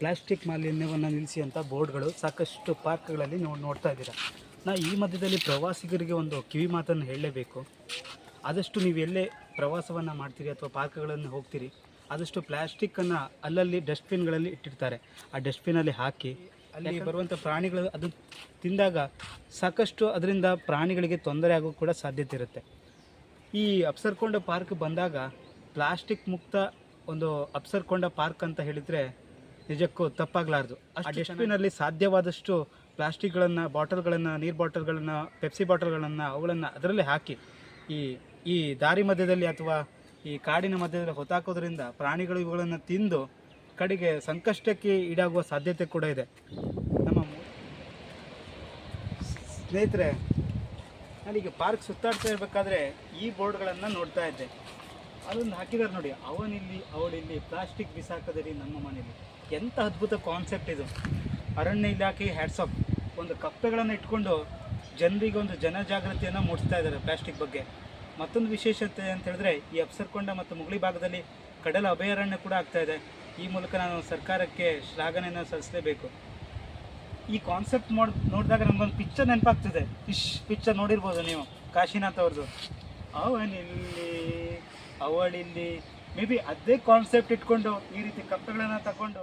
Plastic ಮಾಲಿನ್ಯವನ್ನು ನಿಲ್ಲಿಸಿ ಅಂತ ಬೋರ್ಡ್ಗಳು ಸಾಕಷ್ಟು ಪಾರ್ಕ್ಗಳಲ್ಲಿ ನೀವು ನೋಡ್ತಾ ಇದ್ದೀರಾ. ಈ ಮಧ್ಯದಲ್ಲಿ ಪ್ರವಾಸಿಗರಿಗೆ ಒಂದು ಕಿವಿ ಮಾತನ್ನು ಹೇಳಲೇಬೇಕು. ಆದಷ್ಟು ನೀವು ಎಲ್ಲೇ ಪ್ರವಾಸವನ್ನು ಮಾಡ್ತೀರಿ ಅಥವಾ ಪಾರ್ಕ್ಗಳನ್ನು ಹೋಗ್ತೀರಿ, ಆದಷ್ಟು ಪ್ಲಾಸ್ಟಿಕ್ಕನ್ನು ಅಲ್ಲಲ್ಲಿ ಡಸ್ಟ್ಬಿನ್ಗಳಲ್ಲಿ ಇಟ್ಟಿರ್ತಾರೆ. ಆ ಡಸ್ಟ್ಬಿನಲ್ಲಿ ಹಾಕಿ ಅಲ್ಲಿ ಬರುವಂಥ ಪ್ರಾಣಿಗಳು ಅದು ತಿಂದಾಗ ಸಾಕಷ್ಟು ಅದರಿಂದ ಪ್ರಾಣಿಗಳಿಗೆ ತೊಂದರೆ ಆಗೋ ಕೂಡ ಸಾಧ್ಯತೆ ಇರುತ್ತೆ. ಈ ಅಪ್ಸರ್ಕೊಂಡ ಪಾರ್ಕ್ ಬಂದಾಗ ಪ್ಲಾಸ್ಟಿಕ್ ಮುಕ್ತ ಒಂದು ಅಪ್ಸರ್ಕೊಂಡ ಪಾರ್ಕ್ ಅಂತ ಹೇಳಿದರೆ ನಿಜಕ್ಕೂ ತಪ್ಪಾಗಲಾರ್ದು. ಆ ಡಸ್ಟ್ಬಿನಲ್ಲಿ ಸಾಧ್ಯವಾದಷ್ಟು ಪ್ಲಾಸ್ಟಿಕ್ಗಳನ್ನು, ಬಾಟಲ್ಗಳನ್ನು, ನೀರು ಬಾಟಲ್ಗಳನ್ನು, ಪೆಪ್ಸಿ ಬಾಟಲ್ಗಳನ್ನು ಅವುಗಳನ್ನು ಅದರಲ್ಲಿ ಹಾಕಿ ಈ ದಾರಿ ಮಧ್ಯದಲ್ಲಿ ಅಥವಾ ಈ ಕಾಡಿನ ಮಧ್ಯದಲ್ಲಿ ಹೊತ್ತಾಕೋದ್ರಿಂದ ಪ್ರಾಣಿಗಳು ಇವುಗಳನ್ನು ತಿಂದು ಕಡೆಗೆ ಸಂಕಷ್ಟಕ್ಕೆ ಈಡಾಗುವ ಸಾಧ್ಯತೆ ಕೂಡ ಇದೆ. ನಮ್ಮ ಸ್ನೇಹಿತರೆ, ನಾನೀಗ ಪಾರ್ಕ್ ಸುತ್ತಾಡ್ತಾ ಇರಬೇಕಾದ್ರೆ ಈ ಬೋರ್ಡ್ಗಳನ್ನು ನೋಡ್ತಾ ಇದ್ದೆ. ಅದೊಂದು ಹಾಕಿದ್ದಾರೆ ನೋಡಿ, ಅವನಿಲ್ಲಿ ಅವಳಿಲ್ಲಿ ಪ್ಲಾಸ್ಟಿಕ್ ಬಿಸಾಕದಿರಿ ನಮ್ಮ ಮನೆಯಲ್ಲಿ. ಎಂಥ ಅದ್ಭುತ ಕಾನ್ಸೆಪ್ಟ್ ಇದು. ಅರಣ್ಯ ಇಲಾಖೆ ಹ್ಯಾಟ್ಸ್ ಆಫ್. ಒಂದು ಕಪ್ಪೆಗಳನ್ನು ಇಟ್ಕೊಂಡು ಜನರಿಗೆ ಒಂದು ಜನಜಾಗೃತಿಯನ್ನು ಮೂಡಿಸ್ತಾ ಇದ್ದಾರೆ ಪ್ಲಾಸ್ಟಿಕ್ ಬಗ್ಗೆ. ಮತ್ತೊಂದು ವಿಶೇಷತೆ ಅಂತ ಹೇಳಿದ್ರೆ, ಈ ಅಪ್ಸರ್ಕೊಂಡ ಮತ್ತು ಮುಗುಳಿ ಭಾಗದಲ್ಲಿ ಕಡಲ ಅಭಯಾರಣ್ಯ ಕೂಡ ಆಗ್ತಾ ಇದೆ. ಈ ಮೂಲಕ ನಾನು ಸರ್ಕಾರಕ್ಕೆ ಶ್ಲಾಘನೆಯನ್ನು ಸಲ್ಲಿಸಲೇಬೇಕು. ಈ ಕಾನ್ಸೆಪ್ಟ್ ನೋಡಿದಾಗ ನಮಗೊಂದು ಪಿಕ್ಚರ್ ನೆನಪಾಗ್ತಿದೆ. ಫಿಶ್ ಪಿಕ್ಚರ್ ನೋಡಿರ್ಬೋದು ನೀವು, ಕಾಶಿನಾಥ್ ಅವ್ರದ್ದು. ಅವನಿಲ್ಲಿ ಅವಳಿಲ್ಲಿ, ಮೇ ಬಿ ಅದೇ ಕಾನ್ಸೆಪ್ಟ್ ಇಟ್ಕೊಂಡು ಈ ರೀತಿ ಕಪ್ಪೆಗಳನ್ನು ತಗೊಂಡು